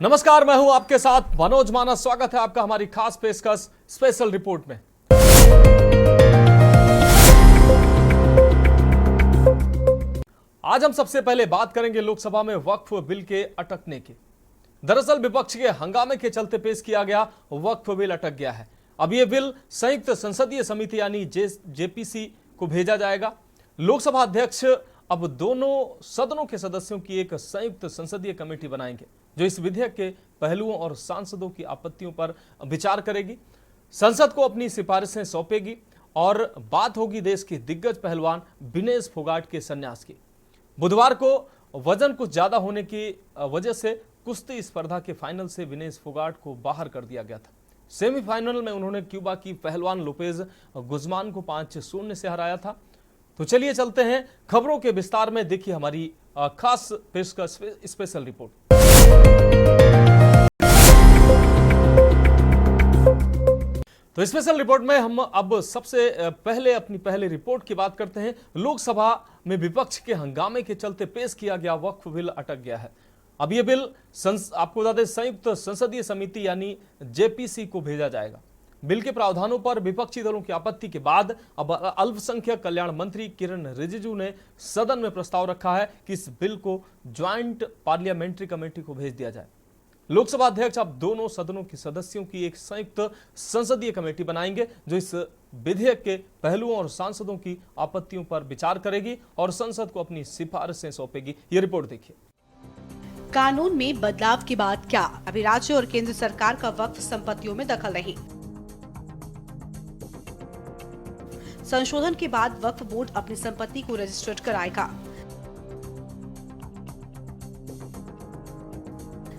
नमस्कार, मैं हूं आपके साथ मनोज मानस। स्वागत है आपका हमारी खास पेशकश स्पेशल रिपोर्ट में। आज हम सबसे पहले बात करेंगे लोकसभा में वक्फ बिल के अटकने की। दरअसल विपक्ष के हंगामे के चलते पेश किया गया वक्फ बिल अटक गया है। अब यह बिल संयुक्त संसदीय समिति यानी जेपीसी को भेजा जाएगा। लोकसभा अध्यक्ष अब दोनों सदनों के सदस्यों की एक संयुक्त संसदीय कमेटी बनाएंगे जो इस विधेयक के पहलुओं और सांसदों की आपत्तियों पर विचार करेगी, संसद को अपनी सिफारिशें सौंपेगी और बात होगी देश के दिग्गज पहलवान विनेश फोगाट के संन्यास की। बुधवार को वजन कुछ ज्यादा होने की वजह से कुश्ती स्पर्धा के फाइनल से विनेश फोगाट को बाहर कर दिया गया था। सेमीफाइनल में उन्होंने क्यूबा की पहलवान लोपेज गुजमान को 5-0 से हराया था। तो चलिए चलते हैं खबरों के विस्तार में। देखिए हमारी खास पेशकश स्पेशल रिपोर्ट। तो स्पेशल रिपोर्ट में हम अब सबसे पहले अपनी पहले रिपोर्ट की बात करते हैं। लोकसभा में विपक्ष के हंगामे के चलते पेश किया गया वक्फ बिल अटक गया है। अब यह बिल आपको बता दें संयुक्त संसदीय समिति यानी जेपीसी को भेजा जाएगा। बिल के प्रावधानों पर विपक्षी दलों की आपत्ति के बाद अब अल्पसंख्यक कल्याण मंत्री किरण रिजिजू ने सदन में प्रस्ताव रखा है कि इस बिल को ज्वाइंट पार्लियामेंट्री कमेटी को भेज दिया जाए। लोकसभा अध्यक्ष अब दोनों सदनों के सदस्यों की एक संयुक्त संसदीय कमेटी बनाएंगे जो इस विधेयक के पहलुओं और सांसदों की आपत्तियों पर विचार करेगी और संसद को अपनी सिफारिशें सौंपेगी। ये रिपोर्ट देखिए। कानून में बदलाव के बाद क्या अभी राज्य और केंद्र सरकार का वक्फ संपत्तियों में दखल नहीं? संशोधन के बाद वक्फ बोर्ड अपनी संपत्ति को रजिस्टर्ड कराएगा।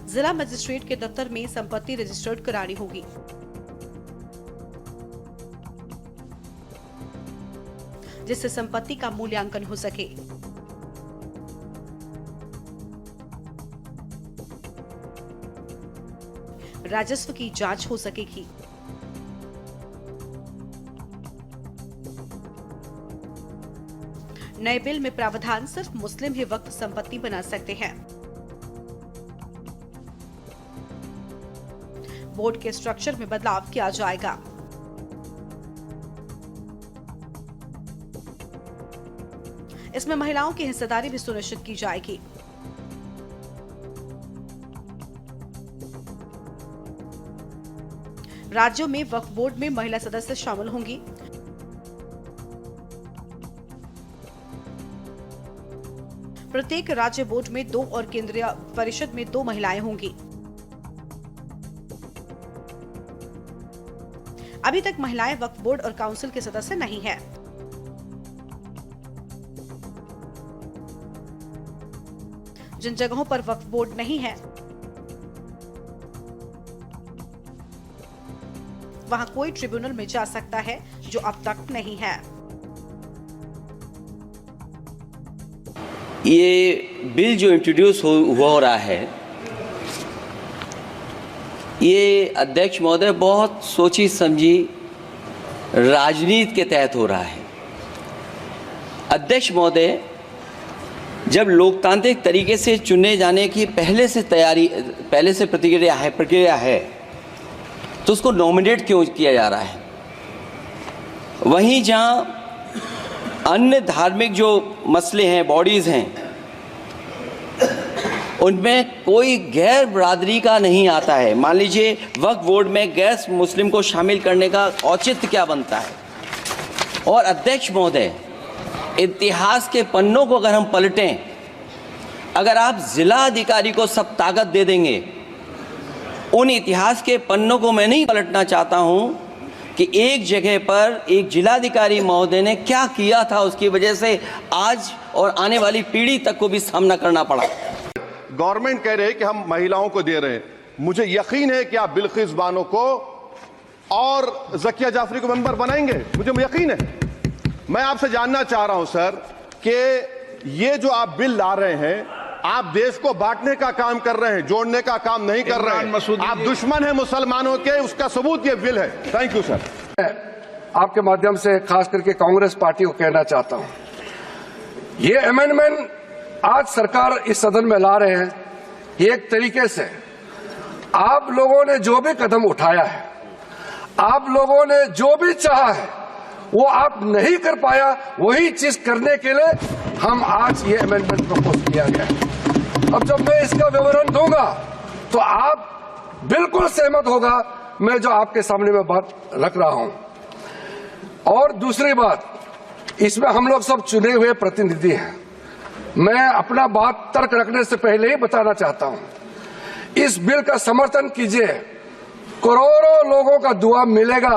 जिला मजिस्ट्रेट के दफ्तर में संपत्ति रजिस्टर्ड करानी होगी। जिससे संपत्ति का मूल्यांकन हो सके। राजस्व की जांच हो सकेगी। नए बिल में प्रावधान सिर्फ मुस्लिम ही वक्फ संपत्ति बना सकते हैं। बोर्ड के स्ट्रक्चर में बदलाव किया जाएगा। इसमें महिलाओं की हिस्सेदारी भी सुनिश्चित की जाएगी। राज्यों में वक्फ बोर्ड में महिला सदस्य शामिल होंगी। प्रत्येक राज्य बोर्ड में 2 और केंद्रीय परिषद में 2 महिलाएं होंगी। अभी तक महिलाएं वक्फ बोर्ड और काउंसिल के सदस्य नहीं हैं। जिन जगहों पर वक्फ बोर्ड नहीं है वहां कोई ट्रिब्यूनल में जा सकता है जो अब तक नहीं है। ये बिल जो इंट्रोड्यूस हो रहा है ये अध्यक्ष महोदय बहुत सोची समझी राजनीति के तहत हो रहा है। अध्यक्ष महोदय जब लोकतांत्रिक तरीके से चुने जाने की पहले से प्रक्रिया है तो उसको नॉमिनेट क्यों किया जा रहा है? वहीं जहां अन्य धार्मिक जो मसले हैं, बॉडीज़ हैं, उनमें कोई गैर बरादरी का नहीं आता है। मान लीजिए वक्फ बोर्ड में गैर मुस्लिम को शामिल करने का औचित्य क्या बनता है? और अध्यक्ष महोदय इतिहास के पन्नों को अगर हम पलटें, अगर आप जिला अधिकारी को सब ताकत दे देंगे, उन इतिहास के पन्नों को मैं नहीं पलटना चाहता हूं कि एक जगह पर एक जिलाधिकारी महोदय ने क्या किया था, उसकी वजह से आज और आने वाली पीढ़ी तक को भी सामना करना पड़ा। गवर्नमेंट कह रहे हैं कि हम महिलाओं को दे रहे हैं। मुझे यकीन है कि आप बिल्किस बानो को और ज़किया जाफरी को मेंबर बनाएंगे, मुझे यकीन है। मैं आपसे जानना चाह रहा हूं सर कि ये जो आप बिल ला रहे हैं, आप देश को बांटने का काम कर रहे हैं, जोड़ने का काम नहीं कर रहे हैं। आप दुश्मन हैं मुसलमानों के, उसका सबूत ये बिल है। Thank you sir. आपके माध्यम से खास करके कांग्रेस पार्टी को कहना चाहता हूं, ये अमेंडमेंट आज सरकार इस सदन में ला रहे हैं, ये एक तरीके से आप लोगों ने जो भी कदम उठाया है, आप लोगों ने जो भी चाहा है, वो आप नहीं कर पाया, वही चीज करने के लिए हम आज ये अमेंडमेंट प्रपोज किया गया है। अब जब मैं इसका विवरण दूंगा तो आप बिल्कुल सहमत होगा मैं जो आपके सामने में बात रख रहा हूं। और दूसरी बात, इसमें हम लोग सब चुने हुए प्रतिनिधि हैं। मैं अपना बात तर्क रखने से पहले ही बताना चाहता हूं, इस बिल का समर्थन कीजिए, करोड़ों लोगों का दुआ मिलेगा।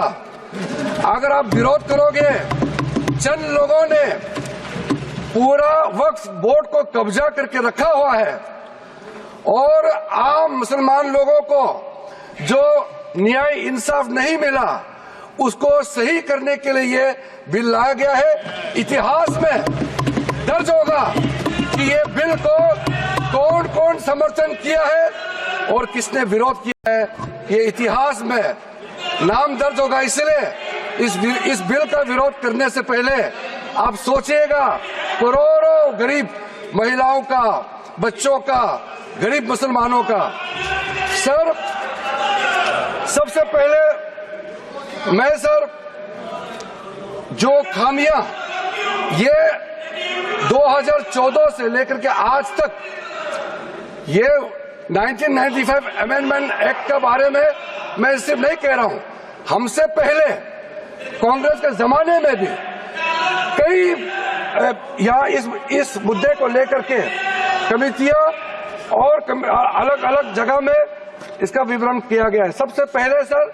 अगर आप विरोध करोगे, चंद लोगों ने पूरा वक्फ बोर्ड को कब्जा करके रखा हुआ है और आम मुसलमान लोगों को जो न्याय इंसाफ नहीं मिला उसको सही करने के लिए ये बिल लाया गया है। इतिहास में दर्ज होगा कि ये बिल को कौन कौन समर्थन किया है और किसने विरोध किया है, ये इतिहास में नाम दर्ज होगा। इसलिए इस बिल का विरोध करने से पहले आप सोचिएगा करोड़ों गरीब महिलाओं का, बच्चों का, गरीब मुसलमानों का। सर, सबसे पहले मैं सर जो खामियां ये 2014 से लेकर के आज तक ये 1995 अमेंडमेंट एक्ट के बारे में मैं सिर्फ नहीं कह रहा हूं, हमसे पहले कांग्रेस के जमाने में भी कई यहाँ इस मुद्दे को लेकर के कमेटियां और अलग अलग जगह में इसका विवरण किया गया है। सबसे पहले सर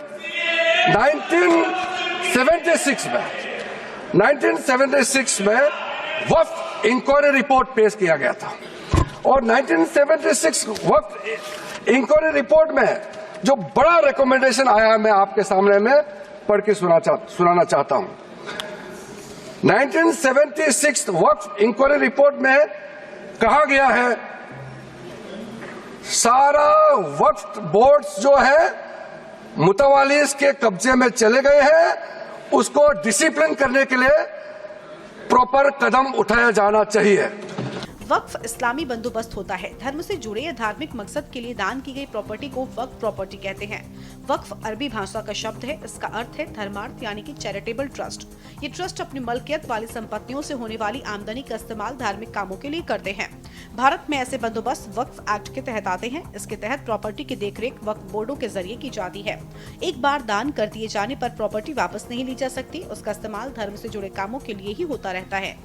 1976 में वक्फ इंक्वायरी रिपोर्ट पेश किया गया था और 1976 वक्फ इंक्वायरी रिपोर्ट में जो बड़ा रिकमेंडेशन आया है मैं आपके सामने में पढ़ के सुनाना चाहता हूं। 1976 वक्फ इंक्वायरी रिपोर्ट में कहा गया है सारा वक्फ बोर्ड्स जो है मुतवालिस के कब्जे में चले गए हैं, उसको डिसिप्लिन करने के लिए प्रॉपर कदम उठाया जाना चाहिए। वक्फ इस्लामी बंदोबस्त होता है। धर्म से जुड़े या धार्मिक मकसद के लिए दान की गई प्रॉपर्टी को वक्फ प्रॉपर्टी कहते हैं। वक्फ अरबी भाषा का शब्द है। इसका अर्थ है धर्मार्थ यानी कि चैरिटेबल ट्रस्ट। ये ट्रस्ट अपनी मलकियत वाली संपत्तियों से होने वाली आमदनी का इस्तेमाल धार्मिक कामों के लिए करते हैं। भारत में ऐसे बंदोबस्त वक्फ एक्ट के तहत आते हैं। इसके तहत प्रॉपर्टी की देखरेख वक्फ बोर्डों के जरिए की जाती है। एक बार दान कर दिए जाने पर प्रॉपर्टी वापस नहीं ली जा सकती। उसका इस्तेमाल धर्म से जुड़े कामों के लिए ही होता रहता है।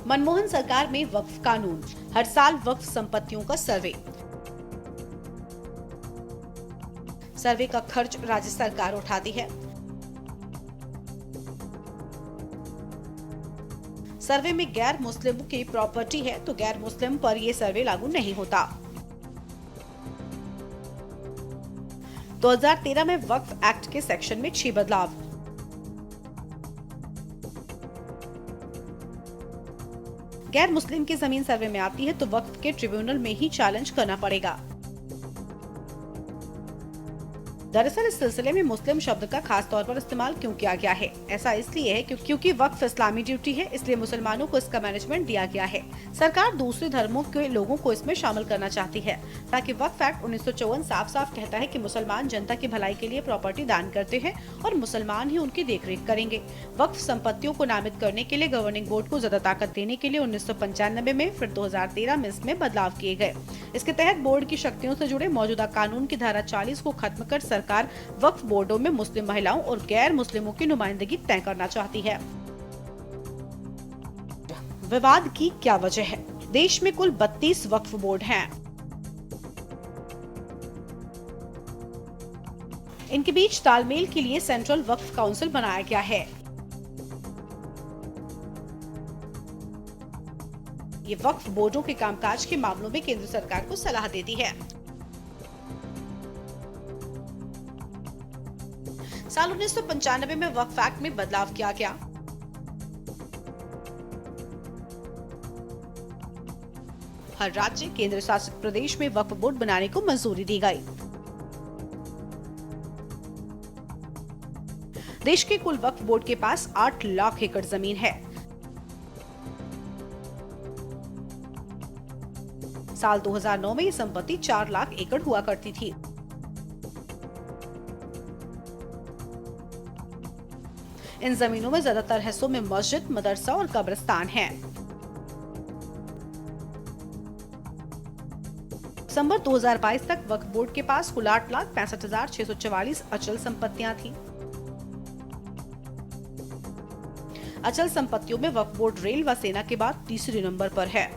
मनमोहन सरकार में वक्फ कानून, हर साल वक्फ संपत्तियों का सर्वे का खर्च राज्य सरकार उठाती है। सर्वे में गैर मुस्लिम की प्रॉपर्टी है तो गैर मुस्लिम पर यह सर्वे लागू नहीं होता। 2013 में वक्फ एक्ट के सेक्शन में 6 बदलाव। गैर मुस्लिम की जमीन सर्वे में आती है तो वक्फ के ट्रिब्यूनल में ही चैलेंज करना पड़ेगा। दरअसल इस सिलसिले में मुस्लिम शब्द का खास तौर पर इस्तेमाल क्यों किया गया है? ऐसा इसलिए है क्योंकि वक्फ इस्लामी ड्यूटी है, इसलिए मुसलमानों को इसका मैनेजमेंट दिया गया है। सरकार दूसरे धर्मों के लोगों को इसमें शामिल करना चाहती है ताकि वक्फ एक्ट 1954 साफ साफ कहता है कि मुसलमान जनता की भलाई के लिए प्रॉपर्टी दान करते हैं और मुसलमान ही उनकी देखरेख करेंगे। वक्फ संपत्तियों को नामित करने के लिए गवर्निंग बोर्ड को ज्यादा ताकत देने के लिए 1995 में फिर 2013 में इसमें बदलाव किए गए। इसके तहत बोर्ड की शक्तियों से जुड़े मौजूदा कानून की धारा 40 को खत्म कर सरकार वक्फ बोर्डों में मुस्लिम महिलाओं और गैर मुस्लिमों की नुमाइंदगी तय करना चाहती है। विवाद की क्या वजह है? देश में कुल 32 वक्फ बोर्ड हैं। इनके बीच तालमेल के लिए सेंट्रल वक्फ काउंसिल बनाया गया है। ये वक्फ बोर्डों के कामकाज के मामलों में केंद्र सरकार को सलाह देती है। साल 1995 में वक्फ एक्ट में बदलाव किया गया। हर राज्य केंद्र शासित प्रदेश में वक्फ बोर्ड बनाने को मंजूरी दी गई। देश के कुल वक्फ बोर्ड के पास 8 लाख एकड़ जमीन है। साल 2009 में ये संपत्ति 4 लाख एकड़ हुआ करती थी। इन जमीनों में ज्यादातर हिस्सों में मस्जिद, मदरसा और कब्रिस्तान हैं। दिसंबर 2022 तक वक्फ बोर्ड के पास कुल 8,65,644 अचल संपत्तियां थी। अचल संपत्तियों में वक्फ बोर्ड रेल व सेना के बाद तीसरे नंबर पर है।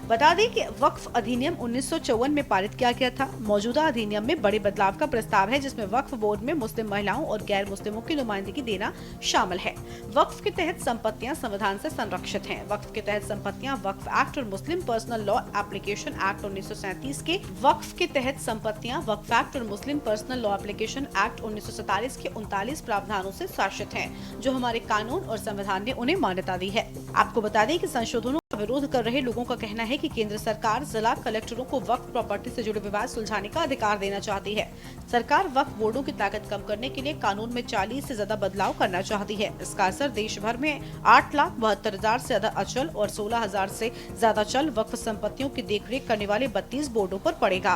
बता दें कि वक्फ अधिनियम 1954 में पारित किया गया था। मौजूदा अधिनियम में बड़े बदलाव का प्रस्ताव है, जिसमें वक्फ बोर्ड में मुस्लिम महिलाओं और गैर मुस्लिमों की नुमाइंदगी देना शामिल है। वक्फ के तहत संपत्तियां संविधान से संरक्षित हैं। वक्फ के तहत संपत्तियां वक्फ एक्ट और मुस्लिम पर्सनल लॉ एप्लीकेशन एक्ट 1937 के, वक्फ के तहत संपत्तियां वक्फ एक्ट और मुस्लिम पर्सनल लॉ एप्लीकेशन एक्ट 1947 के 39 प्रावधानों से शासित हैं, जो हमारे कानून और संविधान ने उन्हें मान्यता दी है। आपको बता दें कि संशोधनों का विरोध कर रहे लोगों का कहना है कि केंद्र सरकार जिला कलेक्टरों को वक्फ प्रॉपर्टी से जुड़े विवाद सुलझाने का अधिकार देना चाहती है। सरकार वक्फ बोर्डों की ताकत कम करने के लिए कानून में 40 से ज्यादा बदलाव करना चाहती है। इसका असर देश भर में 8,72,000 से ज्यादा अचल और 16,000 से ज्यादा चल वक्फ संपत्तियों की देखरेख करने वाले 32 बोर्डों पर पड़ेगा।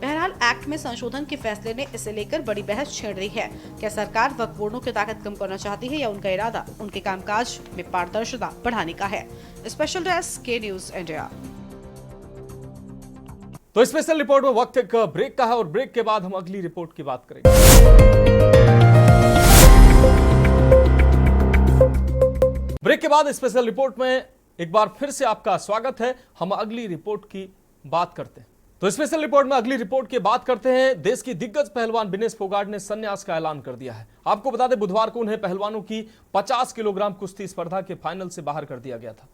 बहरहाल एक्ट में संशोधन के फैसले ने इसे लेकर बड़ी बहस छेड़ दी है। क्या सरकार वक्फ बोर्डों की ताकत कम करना चाहती है या उनका इरादा उनके कामकाज में पारदर्शिता बढ़ाने का है? स्पेशल डेस्क के न्यूज इंडिया। तो स्पेशल रिपोर्ट में वक्त एक ब्रेक का है और ब्रेक के बाद हम अगली रिपोर्ट की बात करेंगे। ब्रेक के बाद स्पेशल रिपोर्ट में एक बार फिर से आपका स्वागत है। हम अगली रिपोर्ट की बात करते हैं। तो स्पेशल रिपोर्ट में अगली रिपोर्ट की बात करते हैं। देश की दिग्गज पहलवान विनेश फोगाट ने संन्यास का ऐलान कर दिया है। आपको बता दें, बुधवार को उन्हें पहलवानों की 50 किलोग्राम कुश्ती स्पर्धा के फाइनल से बाहर कर दिया गया था।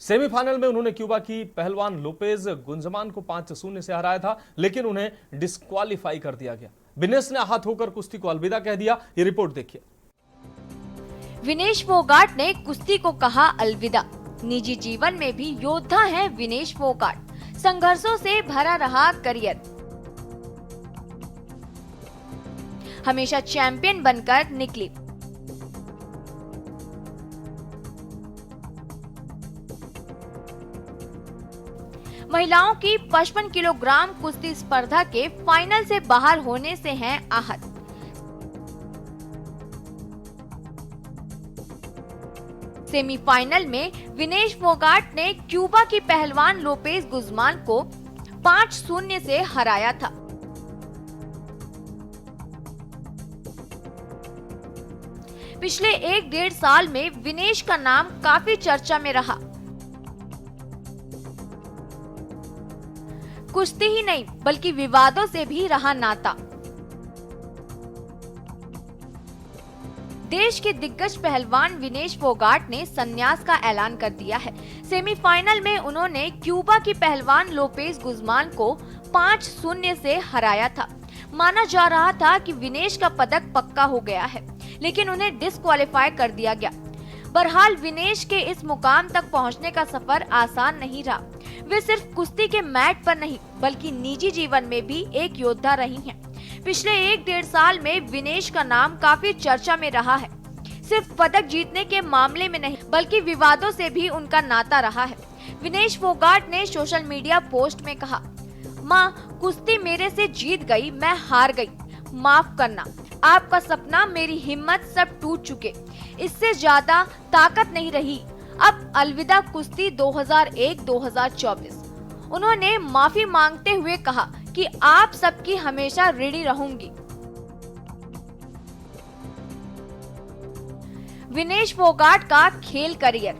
सेमीफाइनल में उन्होंने क्यूबा की पहलवान लोपेज गुंजमान को 5-0 से हराया था, लेकिन उन्हें डिस्क्वालीफाई कर दिया गया। विनेश ने आहत होकर कुश्ती को अलविदा कह दिया। ये रिपोर्ट देखिए। विनेश फोगाट ने कुश्ती को कहा अलविदा। निजी जीवन में भी योद्धा हैं विनेश फोगाट। संघर्षों से भरा रहा करियर, हमेशा चैंपियन बनकर निकली। महिलाओं की 55 किलोग्राम कुश्ती स्पर्धा के फाइनल से बाहर होने से हैं आहत। सेमीफाइनल में विनेश फोगाट ने क्यूबा की पहलवान लोपेज गुजमान को 5-0 से हराया था। पिछले 1-1.5 साल में विनेश का नाम काफी चर्चा में रहा। कुश्ती ही नहीं बल्कि विवादों से भी रहा नाता। देश के दिग्गज पहलवान विनेश फोगाट ने संन्यास का ऐलान कर दिया है। सेमीफाइनल में उन्होंने क्यूबा की पहलवान लोपेज गुजमान को 5-0 से हराया था। माना जा रहा था कि विनेश का पदक पक्का हो गया है, लेकिन उन्हें डिस्क्वालीफाई कर दिया गया। बहरहाल विनेश के इस मुकाम तक पहुंचने का सफर आसान नहीं रहा। वे सिर्फ कुश्ती के मैट पर नहीं बल्कि निजी जीवन में भी एक योद्धा रही हैं। पिछले 1-1.5 साल में विनेश का नाम काफी चर्चा में रहा है। सिर्फ पदक जीतने के मामले में नहीं बल्कि विवादों से भी उनका नाता रहा है। विनेश फोगाट ने सोशल मीडिया पोस्ट में कहा, माँ कुश्ती मेरे से जीत गई, मैं हार गई, माफ करना। आपका सपना, मेरी हिम्मत सब टूट चुके, इससे ज्यादा ताकत नहीं रही। अब अलविदा कुश्ती 2001-2024। उन्होंने माफी मांगते हुए कहा कि आप सबकी हमेशा ऋणी रहूंगी। विनेश फोगाट का खेल करियर।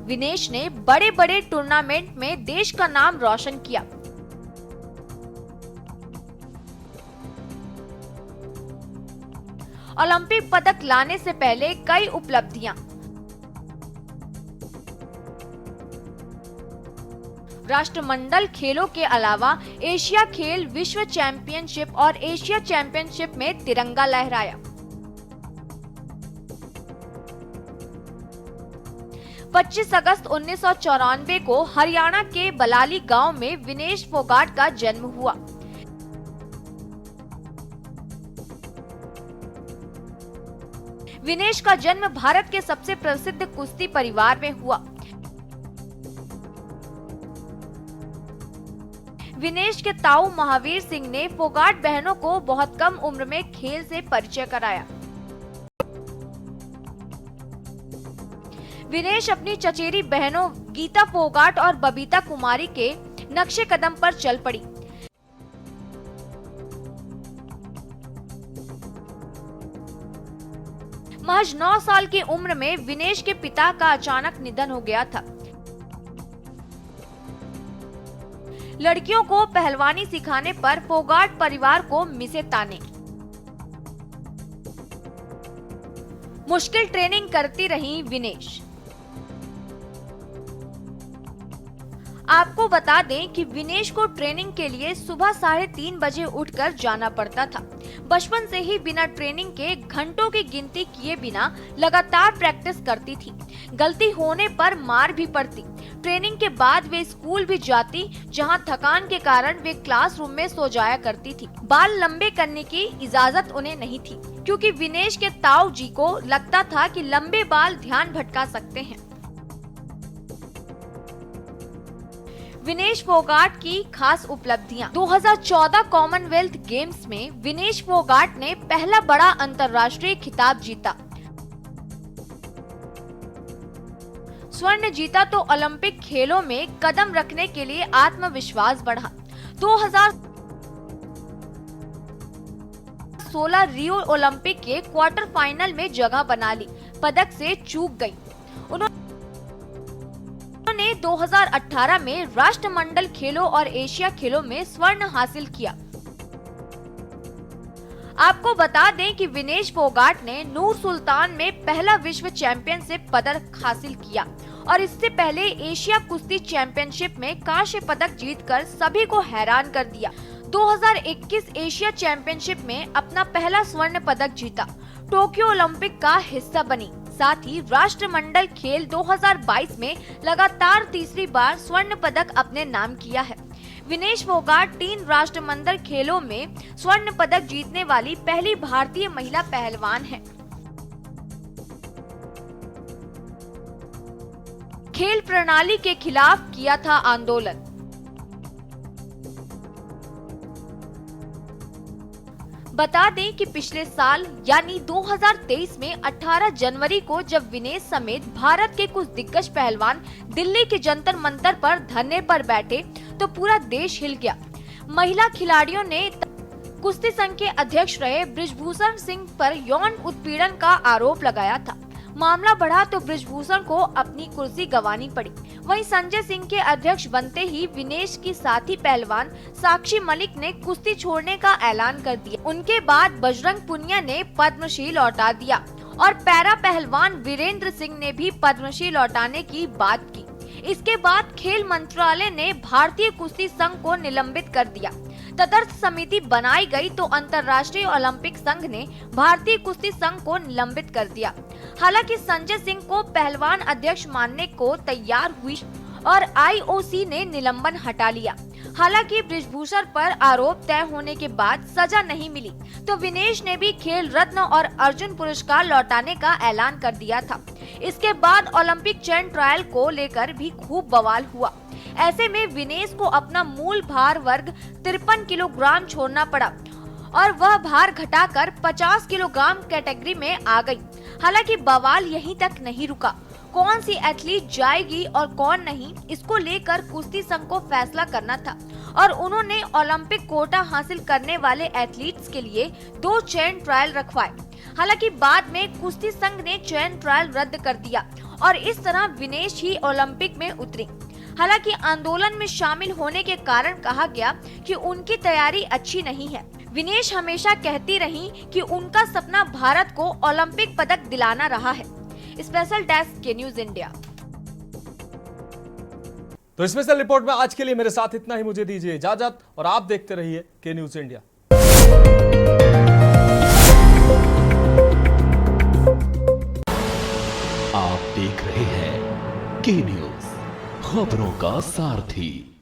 विनेश ने बड़े बड़े टूर्नामेंट में देश का नाम रोशन किया। ओलंपिक पदक लाने से पहले कई उपलब्धियां। राष्ट्रमंडल खेलों के अलावा एशिया खेल, विश्व चैंपियनशिप और एशिया चैंपियनशिप में तिरंगा लहराया। 25 अगस्त 1994 को हरियाणा के बलाली गांव में विनेश फोगाट का जन्म हुआ। विनेश का जन्म भारत के सबसे प्रसिद्ध कुश्ती परिवार में हुआ। विनेश के ताऊ महावीर सिंह ने फोगाट बहनों को बहुत कम उम्र में खेल से परिचय कराया। विनेश अपनी चचेरी बहनों गीता फोगाट और बबीता कुमारी के नक्शे कदम पर चल पड़ी। महज 9 साल की उम्र में विनेश के पिता का अचानक निधन हो गया था। लड़कियों को पहलवानी सिखाने पर फोगाट परिवार को मिसे ताने। मुश्किल ट्रेनिंग करती रही विनेश। आपको बता दें कि विनेश को ट्रेनिंग के लिए सुबह 3:30 बजे उठकर जाना पड़ता था। बचपन से ही बिना ट्रेनिंग के घंटों की गिनती किए बिना लगातार प्रैक्टिस करती थी। गलती होने पर मार भी पड़ती। ट्रेनिंग के बाद वे स्कूल भी जाती, जहां थकान के कारण वे क्लासरूम में सो जाया करती थी। बाल लंबे करने की इजाजत उन्हें नहीं थी, क्योंकि विनेश के ताऊ जी को लगता था कि लंबे बाल ध्यान भटका सकते हैं। विनेश फोगाट की खास उपलब्धियां। 2014 कॉमनवेल्थ गेम्स में विनेश फोगाट ने पहला बड़ा अंतर्राष्ट्रीय खिताब जीता। स्वर्ण जीता तो ओलंपिक खेलों में कदम रखने के लिए आत्मविश्वास बढ़ा। 2016 रियो ओलंपिक के क्वार्टर फाइनल में जगह बना ली, पदक से चूक गई। उन्होंने 2018 में राष्ट्रमंडल खेलों और एशिया खेलों में स्वर्ण हासिल किया। आपको बता दें कि विनेश फोगाट ने नूर सुल्तान में पहला विश्व चैंपियनशिप पदक हासिल किया और इससे पहले एशिया कुश्ती चैंपियनशिप में कांस्य पदक जीतकर सभी को हैरान कर दिया। 2021 एशिया चैंपियनशिप में अपना पहला स्वर्ण पदक जीता, टोक्यो ओलंपिक का हिस्सा बनी। साथ ही राष्ट्रमंडल खेल 2022 में लगातार तीसरी बार स्वर्ण पदक अपने नाम किया है। विनेश फोगाट 3 राष्ट्रमंडल खेलों में स्वर्ण पदक जीतने वाली पहली भारतीय महिला पहलवान है। खेल प्रणाली के खिलाफ किया था आंदोलन। बता दें कि पिछले साल यानी 2023 में 18 जनवरी को जब विनेश समेत भारत के कुछ दिग्गज पहलवान दिल्ली के जंतर मंतर पर धरने पर बैठे तो पूरा देश हिल गया। महिला खिलाड़ियों ने कुश्ती संघ के अध्यक्ष रहे बृजभूषण सिंह पर यौन उत्पीड़न का आरोप लगाया था। मामला बढ़ा तो बृजभूषण को अपनी कुर्सी गंवानी पड़ी। वहीं संजय सिंह के अध्यक्ष बनते ही विनेश की साथी पहलवान साक्षी मलिक ने कुश्ती छोड़ने का ऐलान कर दिया। उनके बाद बजरंग पुनिया ने पद्मश्री लौटा दिया और पैरा पहलवान वीरेंद्र सिंह ने भी पद्मश्री लौटाने की बात की। इसके बाद खेल मंत्रालय ने भारतीय कुश्ती संघ को निलंबित कर दिया। तदर्थ समिति बनाई गई तो अंतर्राष्ट्रीय ओलंपिक संघ ने भारतीय कुश्ती संघ को निलंबित कर दिया। हालांकि संजय सिंह को पहलवान अध्यक्ष मानने को तैयार हुई और IOC ने निलंबन हटा लिया। हालांकि बृजभूषण पर आरोप तय होने के बाद सजा नहीं मिली तो विनेश ने भी खेल रत्न और अर्जुन पुरस्कार लौटाने का ऐलान कर दिया था। इसके बाद ओलंपिक चयन ट्रायल को लेकर भी खूब बवाल हुआ। ऐसे में विनेश को अपना मूल भार वर्ग 53 किलोग्राम छोड़ना पड़ा और वह भार घटाकर 50 किलोग्राम कैटेगरी में आ गई। हालांकि बवाल यहीं तक नहीं रुका। कौन सी एथलीट जाएगी और कौन नहीं, इसको लेकर कुश्ती संघ को फैसला करना था और उन्होंने ओलंपिक कोटा हासिल करने वाले एथलीट्स के लिए 2 चयन ट्रायल रखवाए। हालांकि बाद में कुश्ती संघ ने चयन ट्रायल रद्द कर दिया और इस तरह विनेश ही ओलंपिक में उतरी। हालांकि आंदोलन में शामिल होने के कारण कहा गया कि उनकी तैयारी अच्छी नहीं है। विनेश हमेशा कहती रही कि उनका सपना भारत को ओलंपिक पदक दिलाना रहा है। स्पेशल डेस्क के न्यूज इंडिया। तो स्पेशल रिपोर्ट में आज के लिए मेरे साथ इतना ही। मुझे दीजिए इजाजत और आप देखते रहिए के न्यूज इंडिया। आप देख रहे हैं के न्यूज, खबरों का सारथी।